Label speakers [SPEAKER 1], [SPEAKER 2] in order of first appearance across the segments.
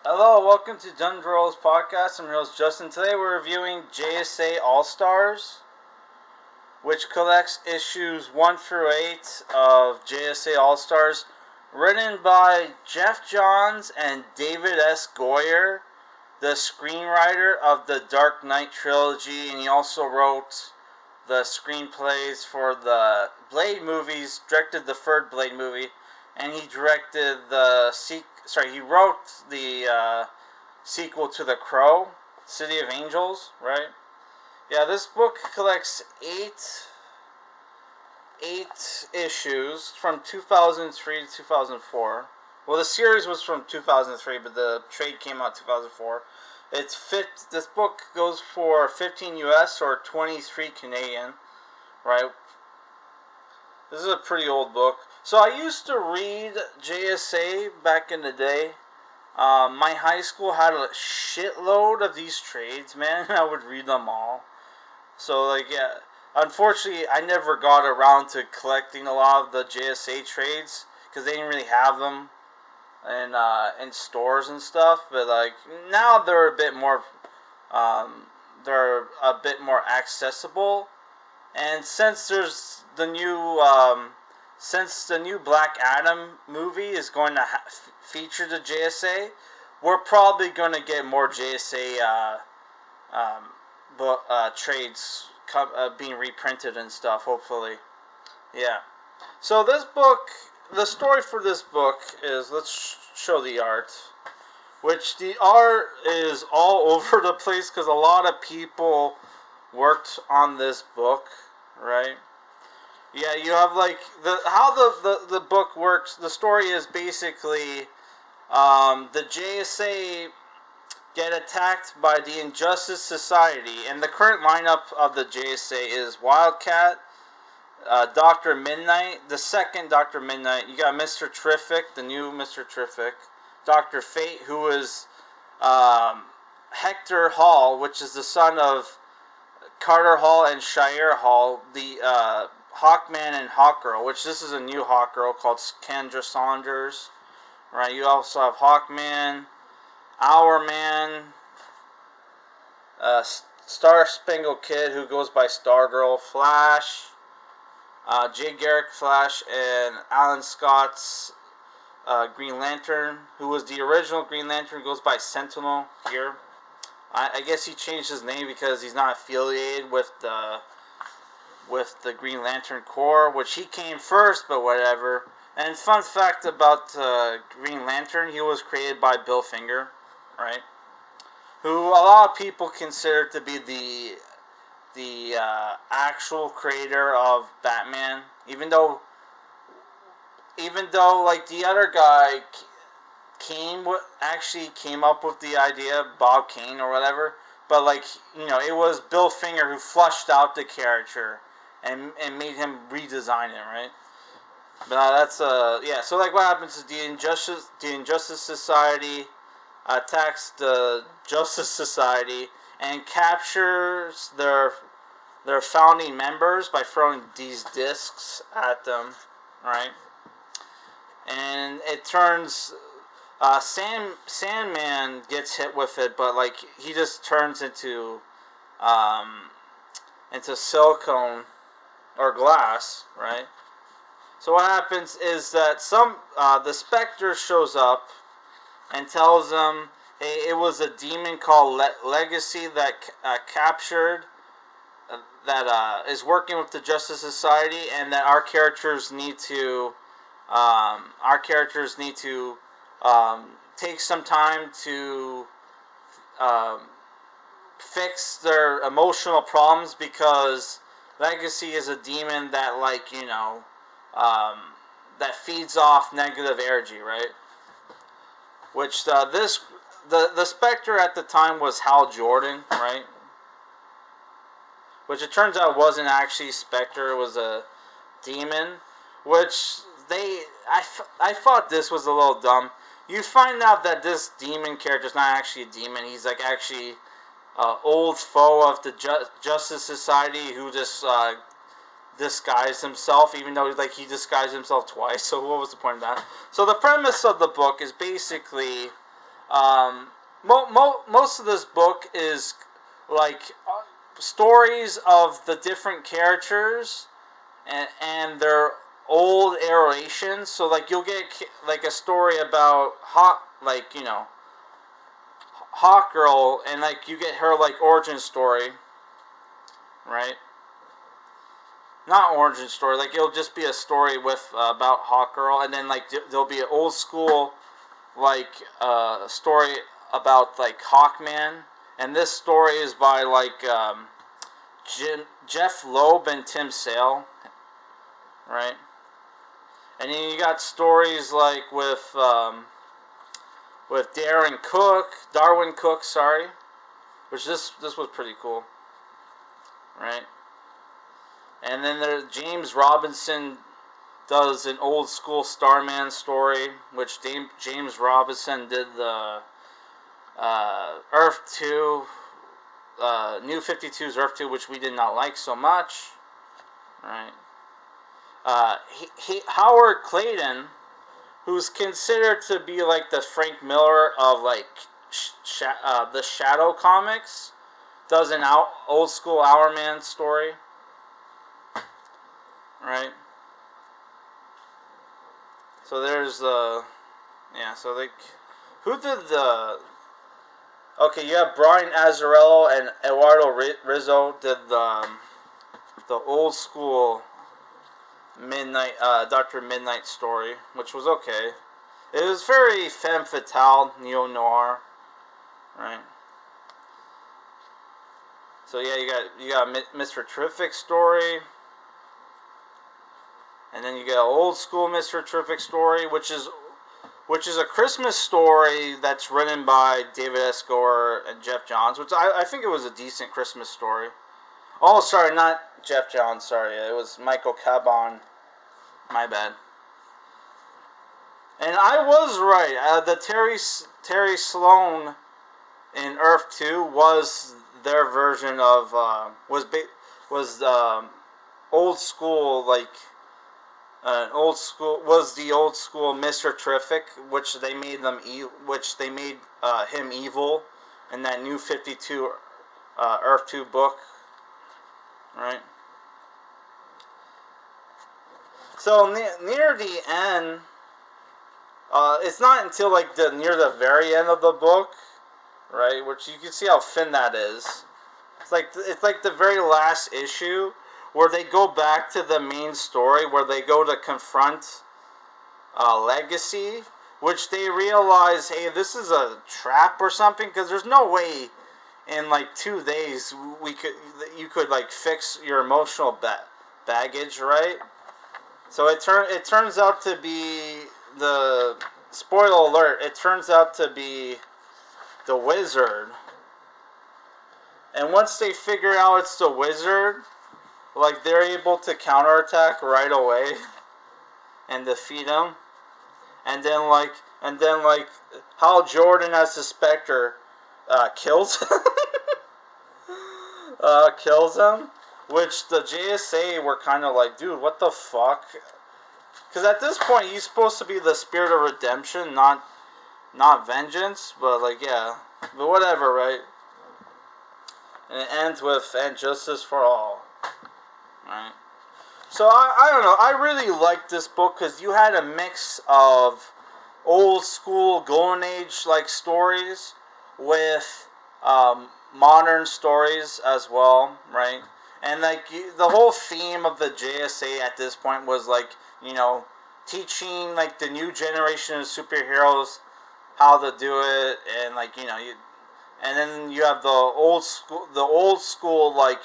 [SPEAKER 1] Hello, welcome to Dundrol's podcast. I'm your host Justin. Today we're reviewing JSA All Stars, which collects issues 1 through 8 of JSA All Stars, written by Geoff Johns and David S.Goyer, the screenwriter of the Dark Knight trilogy, and he also wrote the screenplays for the Blade movies, directed the third Blade movie, and he directed he wrote the sequel to The Crow, City of Angels, right? Yeah, this book collects eight issues from 2003 to 2004. Well, the series was from 2003, but the trade came out 2004. This book goes for 15 US or 23 Canadian, right? This is a pretty old book. So I used to read JSA back in the day. My high school had a shitload of these trades, man. I would read them all. So, yeah. Unfortunately, I never got around to collecting a lot of the JSA trades because they didn't really have them in stores and stuff. But now they're a bit more accessible. And since there's since the new Black Adam movie is going to feature the JSA, we're probably going to get more JSA trades being reprinted and stuff, hopefully. Yeah. So this book, the story for this book is, let's show the art. Which the art is all over the place because a lot of people worked on this book, right? Yeah, you have how the book works. The story is basically the JSA get attacked by the Injustice Society, and the current lineup of the JSA is Wildcat, Dr. Midnight, the second Dr. Midnight. You got Mr. Terrific, the new Mr. Terrific, Dr. Fate, who is Hector Hall, which is the son of Carter Hall and Shire Hall, the Hawkman and Hawkgirl, which this is a new Hawkgirl called Kendra Saunders. Right, you also have Hawkman, Hourman, Star Spangled Kid, who goes by Stargirl, Flash, Jay Garrick Flash, and Alan Scott's Green Lantern, who was the original Green Lantern, goes by Sentinel here. I guess he changed his name because he's not affiliated with the Green Lantern Corps, which he came first, but whatever. And fun fact about Green Lantern, he was created by Bill Finger, right? Who a lot of people consider to be the actual creator of Batman, even though like the other guy actually came up with the idea, Bob Kane or whatever, but it was Bill Finger who flushed out the character and made him redesign it, right? But that's yeah. So what happens is the Injustice Society attacks the Justice Society and captures their founding members by throwing these discs at them, right? And it turns Sandman gets hit with it, but he just turns into silicone or glass, right? So what happens is that the Spectre shows up and tells them, hey, it was a demon called Legacy that captured, that is working with the Justice Society, and that our characters need to take some time to fix their emotional problems because Legacy is a demon that that feeds off negative energy, right? Which the Spectre at the time was Hal Jordan, right? Which it turns out wasn't actually Spectre; it was a demon. Which I thought this was a little dumb. You find out that this demon character is not actually a demon. He's actually old foe of the Justice Society who just disguised himself, even though he disguised himself twice. So what was the point of that? So the premise of the book is basically Most of this book is like stories of the different characters and their old iterations. So like you'll get like a story about Hawk Girl, and like you get her like origin story, right? Not origin story, like it'll just be a story with about Hawk Girl, and then like there'll be an old school like story about like Hawkman, and this story is by like Jeph Loeb and Tim Sale, right? And then you got stories like with Darwyn Cooke, sorry, which this was pretty cool, right? And then there James Robinson does an old school Starman story, which James Robinson did the Earth 2, New 52's Earth 2, which we did not like so much, right? Howard Clayton, who's considered to be like the Frank Miller of like the Shadow comics, does an old school Hourman story, right? So there's so like, who did the? Okay, you have Brian Azzarello and Eduardo Rizzo did the old school Midnight Dr. Midnight story, which was okay. It was very femme fatale, neo noir, right? So yeah, you got Mr. Terrific story, and then you got old school Mr. Terrific story, which is a Christmas story that's written by David S.Goyer and Geoff Johns, which I think it was a decent Christmas story. Oh, sorry, not Geoff Johns, sorry. It was Michael Cabon. My bad. And I was right. The Terry Sloan in Earth 2 was their version of old school, like the old school Mr. Terrific, which they made him evil in that New 52 Earth 2 book, right? So near the end, it's not until like near the very end of the book, right, which you can see how thin that is. It's like the very last issue where they go back to the main story, where they go to confront Legacy, which they realize, hey, this is a trap or something, because there's no way in like 2 days you could like fix your emotional baggage, right? So it turns out to be the spoiler alert. It turns out to be the Wizard, and once they figure out it's the Wizard, like they're able to counterattack right away and defeat him, and then like Hal Jordan as the Spectre kills him. Which the JSA were kind of like, dude, what the fuck? Because at this point, he's supposed to be the spirit of redemption, not vengeance. But like, yeah, but whatever, right? And it ends with "and justice for all," right? So I don't know. I really liked this book because you had a mix of old school Golden Age like stories with modern stories as well, right? And like the whole theme of the JSA at this point was like, teaching like the new generation of superheroes how to do it, and like and then you have the old school like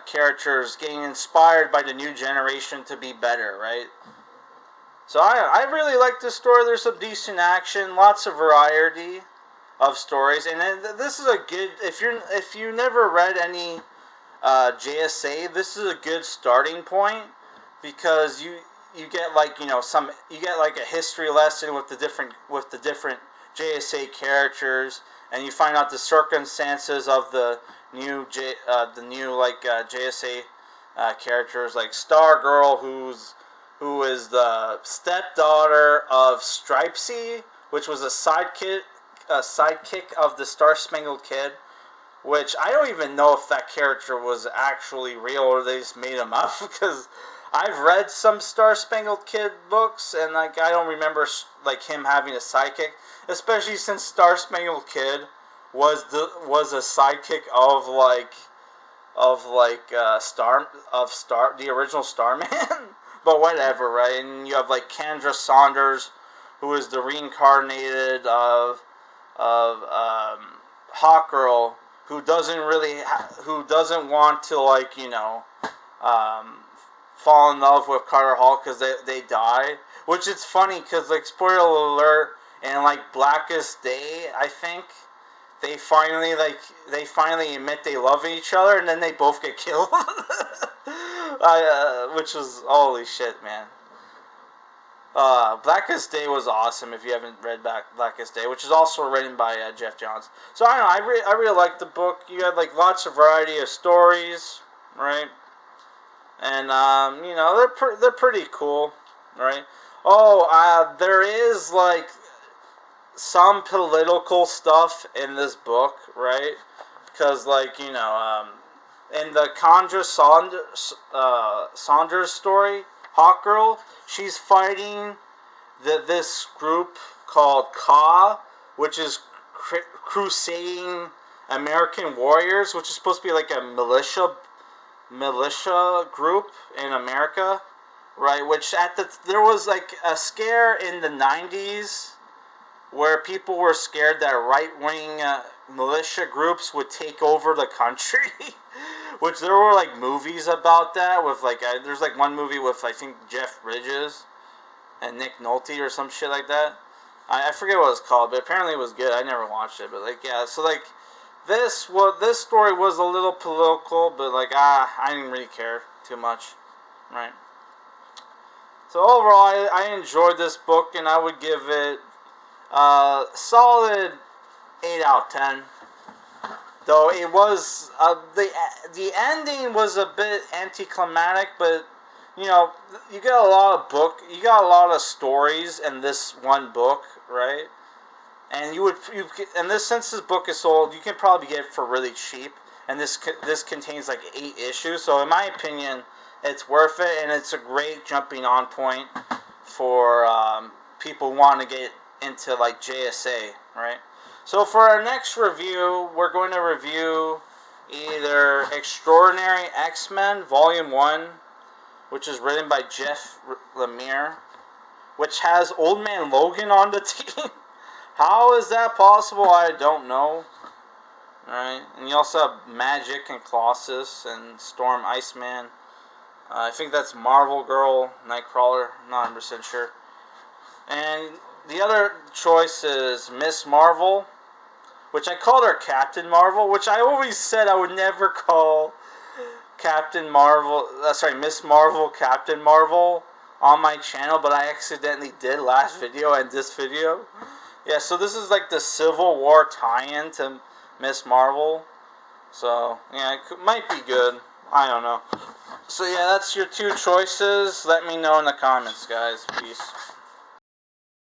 [SPEAKER 1] characters getting inspired by the new generation to be better, right? So I really like this story. There's some decent action, lots of variety of stories, and this is a good if you never read any JSA, this is a good starting point, because you get like you get like a history lesson with the different JSA characters, and you find out the circumstances of the new JSA characters, like Stargirl, who is the stepdaughter of Stripesy, which was a sidekick of the Star-Spangled Kid, which I don't even know if that character was actually real or they just made him up, because I've read some Star-Spangled Kid books, and like I don't remember like him having a sidekick, especially since Star-Spangled Kid was a sidekick of the original Starman. But whatever, right? And you have like Kendra Saunders, who is the reincarnated of Hawkgirl, who doesn't want to, like, fall in love with Carter Hall because they die. Which is funny because, like, spoiler alert, in like Blackest Day, I think they finally admit they love each other, and then they both get killed. Which was holy shit, man. Blackest Day was awesome if you haven't read Blackest Day, which is also written by Geoff Johns. So I don't know, I really liked the book. You had like lots of variety of stories, right? And they're pretty cool, right? Oh, there is like some political stuff in this book, right? Because like in the Chandra Saunders story, Hawkgirl, she's fighting this group called Ka, which is Crusading American Warriors, which is supposed to be like a militia group in America, right? Which there was like a scare in the 90s where people were scared that right-wing militia groups would take over the country. Which there were like movies about that with like there's like one movie with I think Jeff Bridges and Nick Nolte or some shit like that. I forget what it was called, but apparently it was good. I never watched it, but like yeah. So like this story was a little political, but like I didn't really care too much, right? So overall, I enjoyed this book, and I would give it a solid 8 out of 10. Though it was the ending was a bit anticlimactic, but you got a lot of stories in this one book, right? And since this book is sold, you can probably get it for really cheap. And this contains like 8 issues, so in my opinion, it's worth it, and it's a great jumping on point for people who want to get into like JSA, right? So for our next review, we're going to review either Extraordinary X-Men Volume 1, which is written by Jeff Lemire, which has Old Man Logan on the team. How is that possible? I don't know. Alright, and you also have Magic and Colossus and Storm Iceman. I think that's Marvel Girl, Nightcrawler, not 100% sure. And the other choice is Miss Marvel, which I called her Captain Marvel, which I always said I would never call Miss Marvel Captain Marvel on my channel, but I accidentally did last video and this video. Yeah, so this is like the Civil War tie-in to Miss Marvel. So, yeah, it might be good. I don't know. So, yeah, that's your 2 choices. Let me know in the comments, guys. Peace.